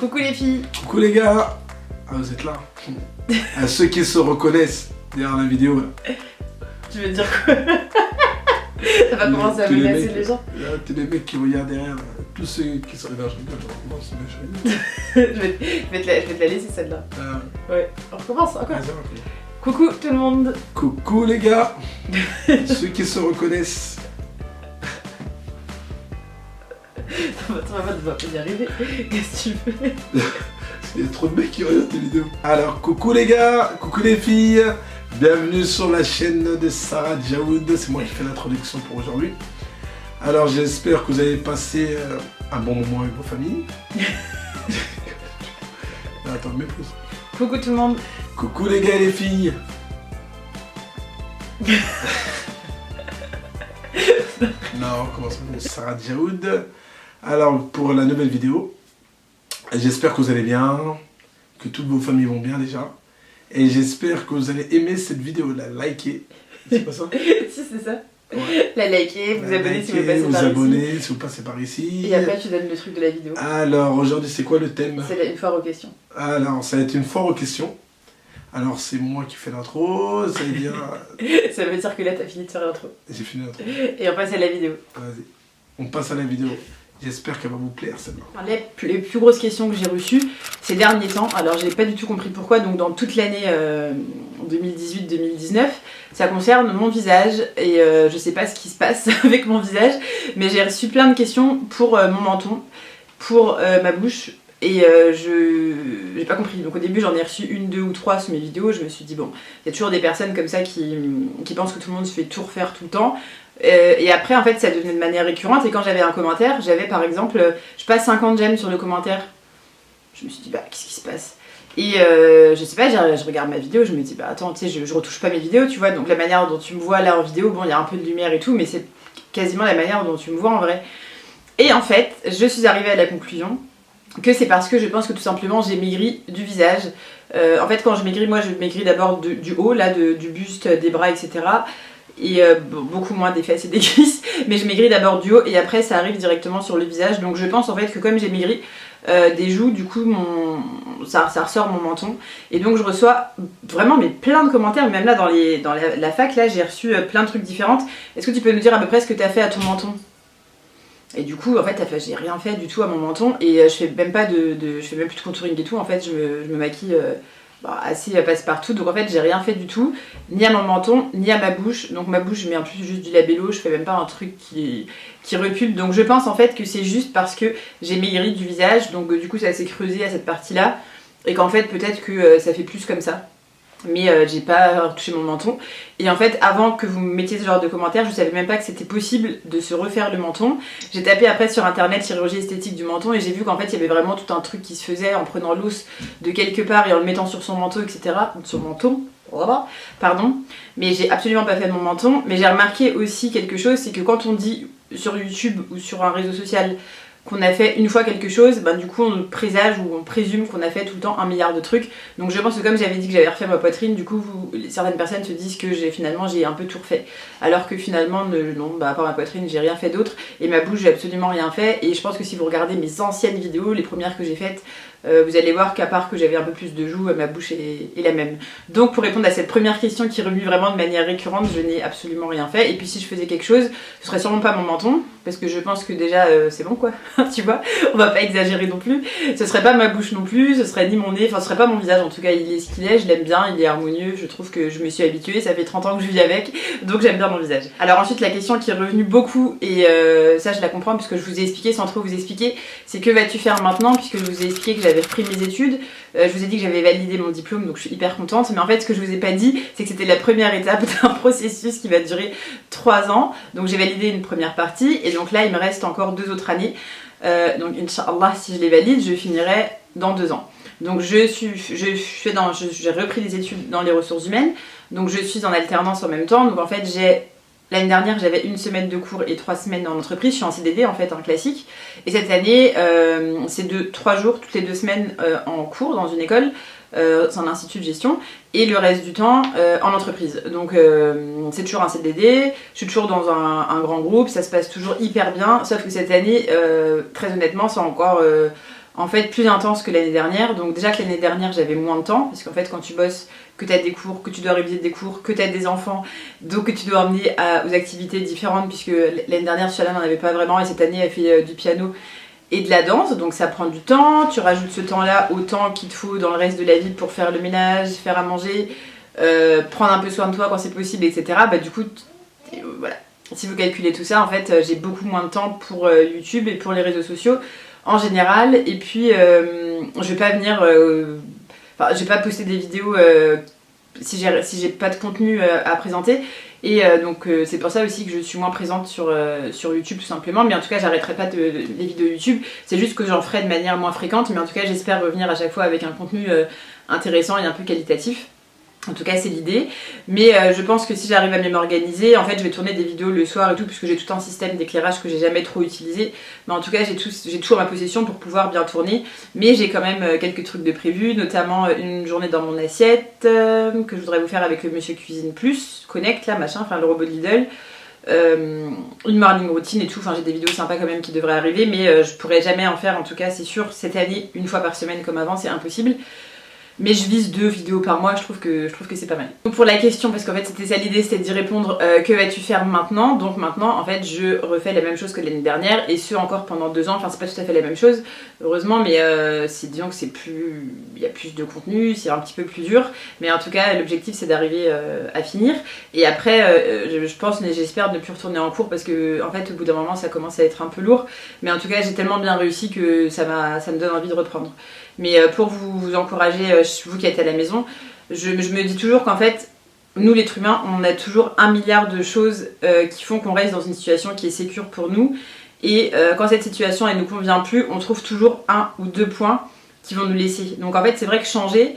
Coucou les filles. Coucou les gars. Ah, vous êtes là. À ceux qui se reconnaissent derrière la vidéo là. Tu veux dire quoi? Ça va commencer à menacer les gens. Tous les mecs qui regardent derrière, tous ceux qui sont là, je rigole. Non, c'est méchant. je vais te la laisser celle-là. Ouais, on recommence encore. Ah, ça va, cool. Coucou tout le monde. Coucou les gars. Ceux qui se reconnaissent. On va pas y arriver. Qu'est-ce que tu fais? Il y a trop de mecs qui regardent tes vidéos. Alors, coucou les gars, coucou les filles. Bienvenue sur la chaîne de Sarah Djaoud. C'est moi qui fais l'introduction pour aujourd'hui. Alors, j'espère que vous avez passé un bon moment avec vos familles. Attends, m'épouse. Coucou tout le monde. Coucou les gars et les filles. Non, on commence avec Sarah Djaoud. Alors, pour la nouvelle vidéo, j'espère que vous allez bien, que toutes vos familles vont bien déjà. Et j'espère que vous allez aimer cette vidéo, la liker. C'est pas ça? Si, c'est ça. Ouais. La liker, vous abonner si vous passez par ici. Vous abonner si vous passez par ici. Et après, tu donnes le truc de la vidéo. Alors, aujourd'hui, c'est quoi le thème? C'est une foire aux questions. Alors, ça va être une foire aux questions. Alors, c'est moi qui fais l'intro, ça veut dire... Ça veut dire que là, t'as fini de faire l'intro. J'ai fini l'intro. Et on passe à la vidéo. Vas-y, on passe à la vidéo. J'espère qu'elle va vous plaire, celle-là. Les plus grosses questions que j'ai reçues ces derniers temps, alors j'ai pas du tout compris pourquoi, donc dans toute l'année 2018-2019, ça concerne mon visage, et je sais pas ce qui se passe avec mon visage, mais j'ai reçu plein de questions pour mon menton, pour ma bouche, et j'ai pas compris. Donc au début j'en ai reçu une, deux ou trois sur mes vidéos, je me suis dit bon, il y a toujours des personnes comme ça qui pensent que tout le monde se fait tout refaire tout le temps. Et après en fait ça devenait de manière récurrente, et quand j'avais un commentaire, j'avais par exemple, je passe 50 j'aime sur le commentaire, je me suis dit bah qu'est-ce qui se passe? Et je sais pas, je regarde ma vidéo, je me dis bah attends, tu sais, je retouche pas mes vidéos, tu vois, donc la manière dont tu me vois là en vidéo, bon il y a un peu de lumière et tout, mais c'est quasiment la manière dont tu me vois en vrai. Et en fait je suis arrivée à la conclusion que c'est parce que je pense que tout simplement j'ai maigri du visage. En fait quand je maigris, moi je maigris d'abord du haut, là du buste, des bras, etc. Et beaucoup moins des fesses et des cuisses, mais je maigris d'abord du haut et après ça arrive directement sur le visage. Donc je pense en fait que comme j'ai maigri des joues, du coup ça ressort mon menton, et donc je reçois vraiment mais plein de commentaires, même là dans la fac là j'ai reçu plein de trucs différents. Est-ce que tu peux nous dire à peu près ce que tu as fait à ton menton? Et du coup en fait j'ai rien fait du tout à mon menton, et je fais même pas je fais même plus de contouring et tout, en fait je me maquille assez passe-partout, donc en fait j'ai rien fait du tout, ni à mon menton, ni à ma bouche. Donc ma bouche je mets en plus juste du labello, je fais même pas un truc qui recule, donc je pense en fait que c'est juste parce que j'ai maigri du visage, donc du coup ça s'est creusé à cette partie là, et qu'en fait peut-être que ça fait plus comme ça. Mais j'ai pas retouché mon menton. Et en fait avant que vous me mettiez ce genre de commentaires, je savais même pas que c'était possible de se refaire le menton. J'ai tapé après sur internet chirurgie esthétique du menton, et j'ai vu qu'en fait il y avait vraiment tout un truc qui se faisait en prenant l'os de quelque part et en le mettant sur son manteau, etc. Son menton, voilà, pardon. Mais j'ai absolument pas fait mon menton. Mais j'ai remarqué aussi quelque chose, c'est que quand on dit sur YouTube ou sur un réseau social qu'on a fait une fois quelque chose, ben du coup on présage ou on présume qu'on a fait tout le temps 1 milliard de trucs. Donc je pense que comme j'avais dit que j'avais refait ma poitrine, du coup certaines personnes se disent que finalement j'ai un peu tout refait, alors que finalement non, bah à part ma poitrine j'ai rien fait d'autre, et ma bouche j'ai absolument rien fait. Et je pense que si vous regardez mes anciennes vidéos, les premières que j'ai faites, vous allez voir qu'à part que j'avais un peu plus de joues, ma bouche est la même. Donc pour répondre à cette première question qui remue vraiment de manière récurrente, je n'ai absolument rien fait. Et puis si je faisais quelque chose, ce serait sûrement pas mon menton, parce que je pense que déjà c'est bon quoi, tu vois, on va pas exagérer non plus. Ce serait pas ma bouche non plus, ce serait ni mon nez, enfin ce serait pas mon visage, en tout cas il est ce qu'il est, je l'aime bien, il est harmonieux, je trouve que je me suis habituée, ça fait 30 ans que je vis avec, donc j'aime bien mon visage. Alors ensuite la question qui est revenue beaucoup, et ça je la comprends puisque je vous ai expliqué sans trop vous expliquer, c'est que vas-tu faire maintenant, puisque je vous ai expliqué que j'avais repris mes études, je vous ai dit que j'avais validé mon diplôme, donc je suis hyper contente, mais en fait ce que je vous ai pas dit, c'est que c'était la première étape d'un processus qui va durer 3 ans, donc j'ai validé une première partie, et donc là il me reste encore 2 autres années, donc Inch'Allah si je les valide, je finirai dans 2 ans. Donc j'ai repris des études dans les ressources humaines, donc je suis en alternance en même temps, donc en fait l'année dernière j'avais 1 semaine de cours et 3 semaines en entreprise, je suis en CDD en fait, un classique, et cette année c'est 3 jours toutes les 2 semaines en cours dans une école, c'est un institut de gestion, et le reste du temps en entreprise. Donc c'est toujours un CDD, je suis toujours dans un grand groupe, ça se passe toujours hyper bien, sauf que cette année, très honnêtement, c'est encore en fait plus intense que l'année dernière. Donc déjà que l'année dernière j'avais moins de temps, parce qu'en fait quand tu bosses, que tu as des cours, que tu dois réviser des cours, que tu as des enfants, donc que tu dois emmener aux activités différentes, puisque l'année dernière Shalane n'en avait pas vraiment et cette année elle fait du piano et de la danse, donc ça prend du temps. Tu rajoutes ce temps-là au temps qu'il te faut dans le reste de la vie pour faire le ménage, faire à manger, prendre un peu soin de toi quand c'est possible, etc. Bah du coup, voilà. Si vous calculez tout ça, en fait, j'ai beaucoup moins de temps pour YouTube et pour les réseaux sociaux en général. Et puis, je vais pas venir... Enfin, je vais pas poster des vidéos si j'ai pas de contenu à présenter. Et donc c'est pour ça aussi que je suis moins présente sur YouTube tout simplement. Mais en tout cas, j'arrêterai pas les vidéos YouTube. C'est juste que j'en ferai de manière moins fréquente. Mais en tout cas, j'espère revenir à chaque fois avec un contenu intéressant et un peu qualitatif. En tout cas c'est l'idée, mais je pense que si j'arrive à bien m'organiser, en fait je vais tourner des vidéos le soir et tout, puisque j'ai tout un système d'éclairage que j'ai jamais trop utilisé, mais en tout cas j'ai tout à ma possession pour pouvoir bien tourner, mais j'ai quand même quelques trucs de prévus, notamment une journée dans mon assiette, que je voudrais vous faire avec le Monsieur Cuisine Plus, Connect là, machin, enfin le robot de Lidl, une morning routine et tout, enfin j'ai des vidéos sympas quand même qui devraient arriver, mais je pourrais jamais en faire, en tout cas c'est sûr, cette année, une fois par semaine comme avant, c'est impossible. Mais je vise 2 vidéos par mois, je trouve que c'est pas mal. Donc pour la question, parce qu'en fait c'était ça l'idée, c'était d'y répondre, que vas-tu faire maintenant? Donc maintenant en fait je refais la même chose que l'année dernière, et ce encore pendant 2 ans, enfin c'est pas tout à fait la même chose, heureusement, mais disons que c'est plus... il y a plus de contenu, c'est un petit peu plus dur, mais en tout cas l'objectif c'est d'arriver à finir, et après je pense, j'espère ne plus retourner en cours, parce que en fait au bout d'un moment ça commence à être un peu lourd, mais en tout cas j'ai tellement bien réussi que ça me donne envie de reprendre. Mais pour vous encourager, vous qui êtes à la maison, je me dis toujours qu'en fait, nous l'être humain, on a toujours 1 milliard de choses qui font qu'on reste dans une situation qui est sécure pour nous. Et quand cette situation elle nous convient plus, on trouve toujours 1 ou 2 points qui vont nous laisser. Donc en fait c'est vrai que changer,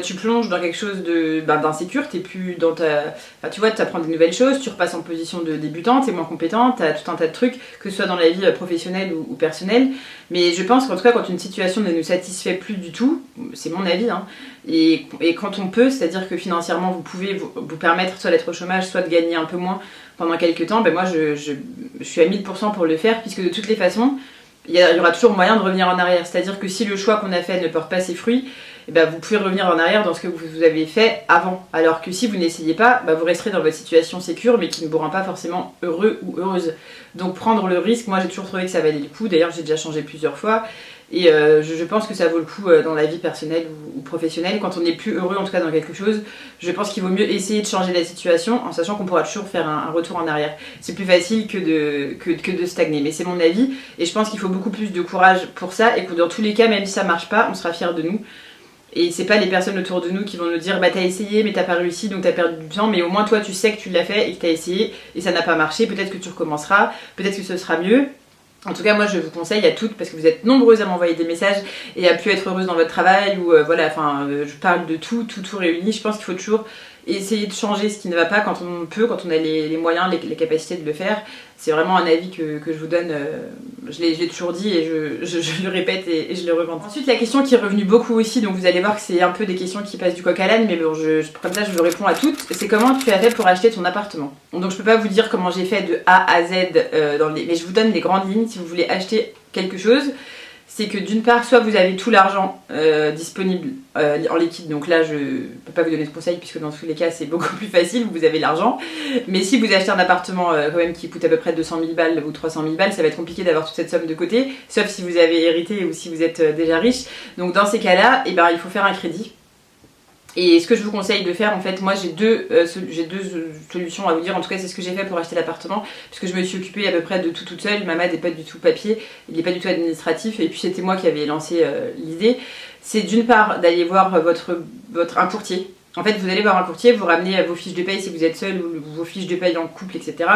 tu plonges dans quelque chose d'insécure, t'es plus dans ta... Enfin tu vois, tu apprends des nouvelles choses, tu repasses en position de débutante, t'es moins compétente, t'as tout un tas de trucs, que ce soit dans la vie professionnelle ou personnelle. Mais je pense qu'en tout cas quand une situation ne nous satisfait plus du tout, c'est mon avis, hein, et quand on peut, c'est-à-dire que financièrement vous pouvez vous permettre soit d'être au chômage, soit de gagner un peu moins pendant quelques temps, ben moi je suis à 1000% pour le faire, puisque de toutes les façons, il y aura toujours moyen de revenir en arrière. C'est-à-dire que si le choix qu'on a fait ne porte pas ses fruits, eh ben vous pouvez revenir en arrière dans ce que vous avez fait avant. Alors que si vous n'essayez pas, vous resterez dans votre situation sécure, mais qui ne vous rend pas forcément heureux ou heureuse. Donc prendre le risque, moi j'ai toujours trouvé que ça valait le coup. D'ailleurs j'ai déjà changé plusieurs fois. Et je pense que ça vaut le coup dans la vie personnelle ou professionnelle. Quand on n'est plus heureux en tout cas dans quelque chose, je pense qu'il vaut mieux essayer de changer la situation en sachant qu'on pourra toujours faire un retour en arrière. C'est plus facile que de stagner, mais c'est mon avis. Et je pense qu'il faut beaucoup plus de courage pour ça, et que dans tous les cas, même si ça marche pas, on sera fiers de nous. Et c'est pas les personnes autour de nous qui vont nous dire t'as essayé mais t'as pas réussi donc t'as perdu du temps, mais au moins toi tu sais que tu l'as fait et que t'as essayé et ça n'a pas marché, peut-être que tu recommenceras, peut-être que ce sera mieux. En tout cas moi je vous conseille à toutes, parce que vous êtes nombreuses à m'envoyer des messages et à plus être heureuse dans votre travail ou voilà, enfin je parle de tout réuni. Je pense qu'il faut toujours essayer de changer ce qui ne va pas quand on peut, quand on a les moyens, les capacités de le faire. C'est vraiment un avis que je vous donne, je l'ai toujours dit et je le répète et je le revends. Ensuite la question qui est revenue beaucoup aussi, donc vous allez voir que c'est un peu des questions qui passent du coq à l'âne, mais bon comme ça je vous réponds à toutes, c'est comment tu as fait pour acheter ton appartement. Donc je peux pas vous dire comment j'ai fait de A à Z, mais je vous donne les grandes lignes si vous voulez acheter quelque chose. C'est que d'une part, soit vous avez tout l'argent disponible en liquide, donc là je peux pas vous donner de conseils puisque dans tous les cas c'est beaucoup plus facile, vous avez l'argent. Mais si vous achetez un appartement quand même qui coûte à peu près 200 000 balles ou 300 000 balles, ça va être compliqué d'avoir toute cette somme de côté, sauf si vous avez hérité ou si vous êtes déjà riche. Donc dans ces cas-là, il faut faire un crédit. Et ce que je vous conseille de faire, en fait, moi j'ai deux solutions à vous dire. En tout cas c'est ce que j'ai fait pour acheter l'appartement, puisque je me suis occupée à peu près de tout toute seule. Maman n'est pas du tout papier, il n'est pas du tout administratif, et puis c'était moi qui avais lancé l'idée. C'est d'une part d'aller voir un courtier. En fait vous allez voir un courtier, vous ramenez vos fiches de paye si vous êtes seul, ou vos fiches de paye en couple, etc.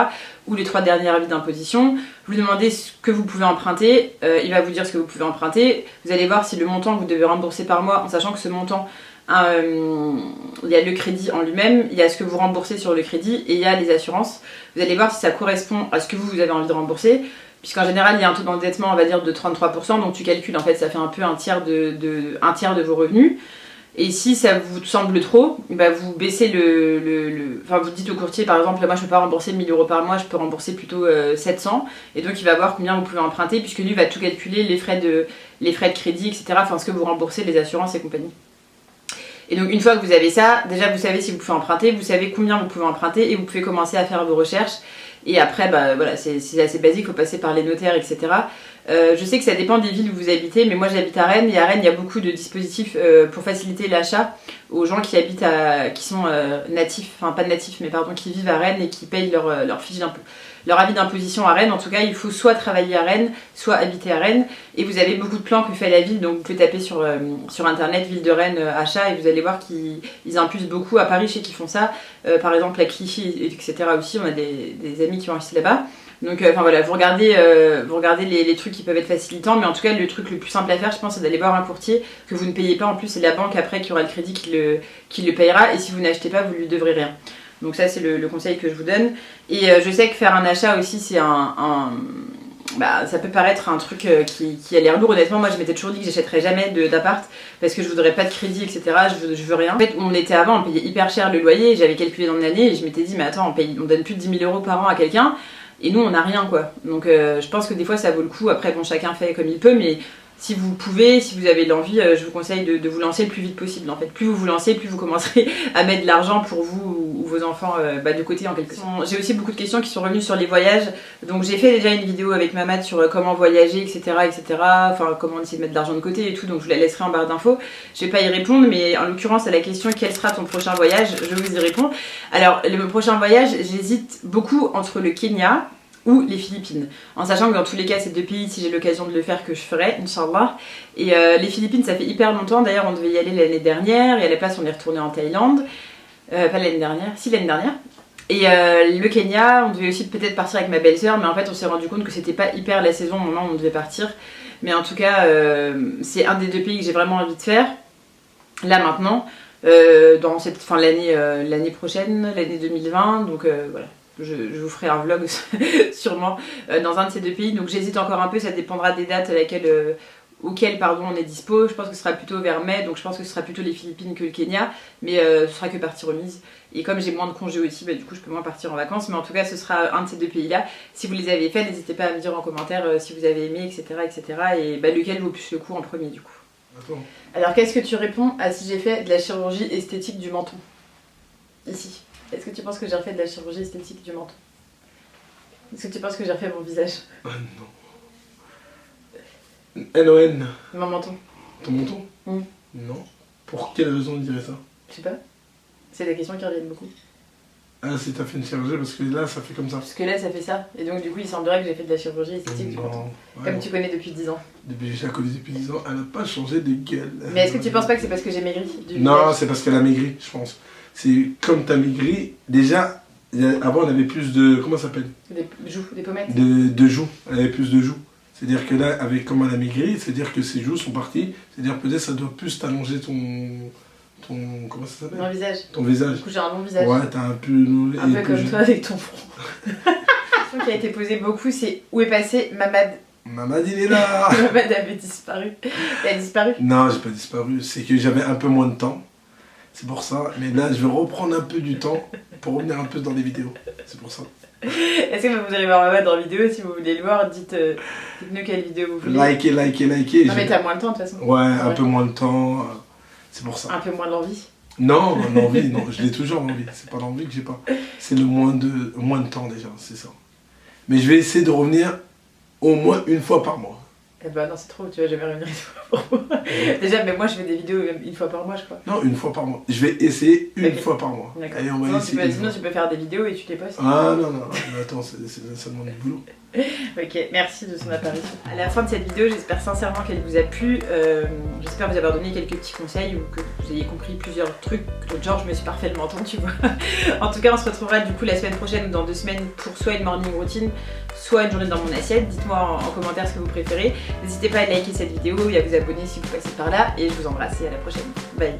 Ou les 3 derniers avis d'imposition. Vous lui demandez ce que vous pouvez emprunter, il va vous dire ce que vous pouvez emprunter. Vous allez voir si le montant que vous devez rembourser par mois, en sachant que ce montant... il y a le crédit en lui-même, il y a ce que vous remboursez sur le crédit et il y a les assurances. Vous allez voir si ça correspond à ce que vous avez envie de rembourser, puisqu'en général il y a un taux d'endettement, on va dire, de 33%, donc tu calcules, en fait ça fait un peu un tiers de vos revenus. Et si ça vous semble trop, vous baissez enfin vous dites au courtier par exemple, moi je peux pas rembourser 1000 € par mois, je peux rembourser plutôt 700, et donc il va voir combien vous pouvez emprunter, puisque lui va tout calculer, les frais les frais de crédit, etc. Enfin, ce que vous remboursez, les assurances et compagnie. Et donc une fois que vous avez ça, déjà vous savez si vous pouvez emprunter, vous savez combien vous pouvez emprunter et vous pouvez commencer à faire vos recherches. Et après, bah voilà, c'est assez basique, il faut passer par les notaires, etc. Je sais que ça dépend des villes où vous habitez, mais moi j'habite à Rennes, et à Rennes il y a beaucoup de dispositifs pour faciliter l'achat aux gens qui habitent qui sont natifs, enfin pas natifs, mais pardon, qui vivent à Rennes et qui payent leur fiche d'impôt. Leur avis d'imposition à Rennes, en tout cas, il faut soit travailler à Rennes, soit habiter à Rennes. Et vous avez beaucoup de plans que fait la ville, donc vous pouvez taper sur internet ville de Rennes achat et vous allez voir qu'ils impulsent beaucoup. À Paris, je sais qu'ils font ça. Par exemple, à Clichy, etc. aussi, on a des amis qui ont acheté là-bas. Donc, enfin voilà, vous regardez les trucs qui peuvent être facilitants, mais en tout cas, le truc le plus simple à faire, je pense, c'est d'aller voir un courtier que vous ne payez pas. En plus, c'est la banque après qui aura le crédit qui le payera. Et si vous n'achetez pas, vous lui devrez rien. Donc ça c'est le conseil que je vous donne. Et je sais que faire un achat aussi c'est bah, ça peut paraître un truc qui a l'air lourd. Honnêtement moi je m'étais toujours dit que j'achèterais jamais d'appart parce que je voudrais pas de crédit etc. Je veux rien. En fait où on était avant on payait hyper cher le loyer et j'avais calculé dans l'année et je m'étais dit mais attends on donne plus de 10 000 € par an à quelqu'un et nous on n'a rien quoi. Donc je pense que des fois ça vaut le coup. Après bon chacun fait comme il peut mais si vous pouvez, si vous avez l'envie, je vous conseille de vous lancer le plus vite possible en fait. Plus vous vous lancez, plus vous commencerez à mettre de l'argent pour vous ou vos enfants de côté en quelque sorte. J'ai aussi beaucoup de questions qui sont revenues sur les voyages. Donc j'ai fait déjà une vidéo avec Mamad sur comment voyager, etc. Enfin comment essayer de mettre de l'argent de côté et tout. Donc je vous la laisserai en barre d'infos. Je vais pas y répondre, mais en l'occurrence à la question quel sera ton prochain voyage, je vous y réponds. Alors le prochain voyage, j'hésite beaucoup entre le Kenya ou les Philippines, en sachant que dans tous les cas c'est deux pays si j'ai l'occasion de le faire que je ferai, Inch'Allah. Et les Philippines ça fait hyper longtemps, d'ailleurs on devait y aller l'année dernière et à la place on est retourné en Thaïlande, pas l'année dernière, si l'année dernière. Et le Kenya, on devait aussi peut-être partir avec ma belle-sœur, mais en fait on s'est rendu compte que c'était pas hyper la saison au moment où on devait partir. Mais en tout cas c'est un des deux pays que j'ai vraiment envie de faire, là maintenant, dans l'année prochaine, l'année 2020, donc voilà. Je vous ferai un vlog sûrement dans un de ces deux pays, donc j'hésite encore un peu, ça dépendra des dates auxquelles on est dispo. Je pense que ce sera plutôt vers mai, donc je pense que ce sera plutôt les Philippines que le Kenya, mais ce sera que partie remise. Et comme j'ai moins de congés aussi, bah, du coup je peux moins partir en vacances, mais en tout cas ce sera un de ces deux pays-là. Si vous les avez fait, n'hésitez pas à me dire en commentaire si vous avez aimé, etc. et bah, lequel vaut plus le coup en premier du coup. Attends. Alors qu'est-ce que tu réponds à si j'ai fait de la chirurgie esthétique du menton? Ici. Est-ce que tu penses que j'ai refait de la chirurgie esthétique du menton? Est-ce que tu penses que j'ai refait mon visage? Ah non. NON. Mon menton. Ton menton? Non. Pour quelle raison on dirait ça? Je sais pas. C'est des questions qui reviennent beaucoup. Ah si t'as fait une chirurgie parce que là ça fait comme ça. Parce que là ça fait ça. Et donc du coup il semblerait que j'ai fait de la chirurgie esthétique du menton. Ouais, comme tu connais depuis 10 ans. Je la connais depuis 10 ans, elle n'a pas changé de gueule. Mais est-ce que tu penses pas que c'est parce que j'ai maigri Non, c'est parce qu'elle a maigri, je pense. C'est comme t'as maigri, déjà, avant elle avait plus de, comment ça s'appelle? Des joues, des pommettes. De joues, elle avait plus de joues. C'est-à-dire que là, avec comment elle a maigri, c'est-à-dire que ses joues sont parties, c'est-à-dire peut-être ça doit plus t'allonger ton comment ça s'appelle? Mon visage. Ton visage. Du coup j'ai un long visage. Ouais, t'as un peu... Un peu comme toi avec ton front. La question qui a été posée beaucoup, c'est où est passé Mamad? Mamad il est là. Mamad avait disparu. Elle a disparu? Non, j'ai pas disparu, c'est que j'avais un peu moins de temps. C'est pour ça, mais là je vais reprendre un peu du temps pour revenir un peu dans les vidéos, c'est pour ça. Est-ce que vous allez voir Mamad en vidéo? Si vous voulez le voir, dites-nous quelle vidéo vous voulez. Likez. Non mais t'as moins de temps de toute façon. Ouais, un peu moins de temps, c'est pour ça. Un peu moins d'envie? Non, l'envie, non, je l'ai toujours l'envie, c'est pas l'envie que j'ai pas. C'est le moins de temps déjà, c'est ça. Mais je vais essayer de revenir au moins une fois par mois. Eh ben non, c'est trop, tu vas jamais revenir une fois par mois. Déjà, mais moi je fais des vidéos une fois par mois, je crois. Non, une fois par mois. Je vais essayer une fois par mois. Allez, on va essayer. Sinon, tu peux faire des vidéos et tu les postes. Ah non, mais attends, ça demande du boulot. Ok, merci de son apparition. À la fin de cette vidéo, j'espère sincèrement qu'elle vous a plu. J'espère vous avoir donné quelques petits conseils ou que vous ayez compris plusieurs trucs. L'autre genre, je me suis parfait le menton, tu vois. En tout cas, on se retrouvera du coup la semaine prochaine ou dans 2 semaines pour soit une morning routine, soit une journée dans mon assiette. Dites-moi en commentaire ce que vous préférez. N'hésitez pas à liker cette vidéo et à vous abonner si vous passez par là. Et je vous embrasse et à la prochaine. Bye.